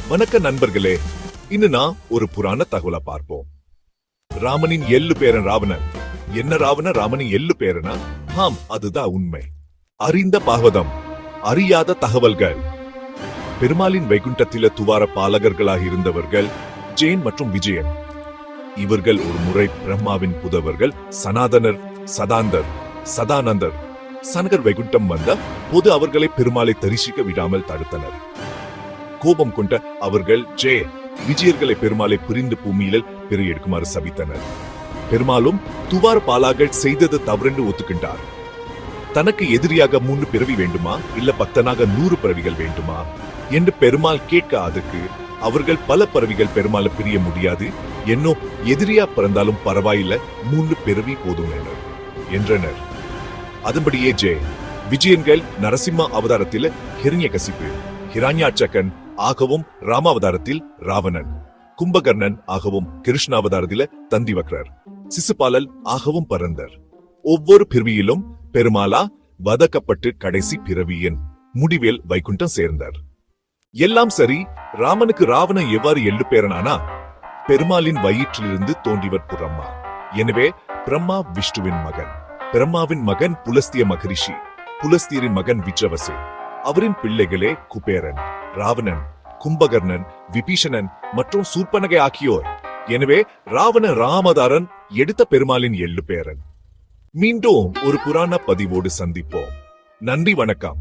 வணக்க நண்பர்களே, இன்னு நான் ஒரு புராண தகவலை பார்ப்போம். ராமனின் எள்ளு பேரன் ராவணன். என்ன ராமனின் எள்ளு பேரனா? ஆம், அதுதான் உண்மை. அறிந்த பாகவதம், அறியாத தகவல்கள். பெருமாளின் வைகுண்டத்தில துவார பாலகர்களாக இருந்தவர்கள் ஜெயின் மற்றும் விஜயன். இவர்கள் ஒரு முறை பிரம்மாவின் புதவர்கள் சனாதனர், சதானந்தர் சனகர் வைகுண்டம் வந்த போது அவர்களை பெருமாளை தரிசிக்க விடாமல் தடுத்தனர். கோபம் கொண்ட அவர்கள் விஜயர்களை பெருமாளை பிரிந்து பூமியில பிற எடுக்குமாறு சபித்தனர். பெருமாளும் துவார பாலாக செய்தது தவறென்று ஒத்துக்கின்றார். தனக்கு எதிரியாக 3 பிறவி வேண்டுமா, இல்ல பக்தனாக 100 பிறவிகள் வேண்டுமா என்று பெருமாள் கேட்க, அதுக்கு அவர்கள் பல பிறவிகள் பெருமாளை பிரிய முடியாது, என்னோ எதிரியா பிறந்தாலும் பரவாயில்ல, 3 பிறவி போதும் என்றனர். அதன்படியே விஜயன்கள் நரசிம்ம அவதாரத்தில் ஹிரண்யகசிப்பு, ஹிரண்யாட்சகன் ஆகவும், ராமாவதாரத்தில் ராவணன், கும்பகர்ணன் ஆகவும், கிருஷ்ண அவதாரத்தில் தந்திவக்ரர், சிசுபாலல் ஆகவும் பறந்தர். ஒவ்வொரு பிறவியிலும் பெருமாளா வதக்கப்பட்டு கடைசி பிறவியின் முடிவில் வைகுண்டம் சேர்ந்தார். எல்லாம் சரி, ராமனுக்கு ராவணன் எவ்வாறு எள்ளு பேரனானா? பெருமாளின் வயிற்றிலிருந்து தோன்றிவர் பிரம்மா. எனவே பிரம்மா விஷ்ணுவின் மகன். பிரம்மாவின் மகன் புலஸ்திய மகரிஷி, புலஸ்தியரின் மகன் விச்சவசே. அவரின் பிள்ளைகளே குபேரன், ராவணன், கும்பகர்ணன், விபீஷணன் மற்றும் சூர்பனகை ஆகியோர். எனவே ராமதாரன் எடுத்த பெருமாளின் எள்ளு பேரன். மீண்டும் ஒரு புராண பதிவோடு சந்திப்போம். நன்றி, வணக்கம்.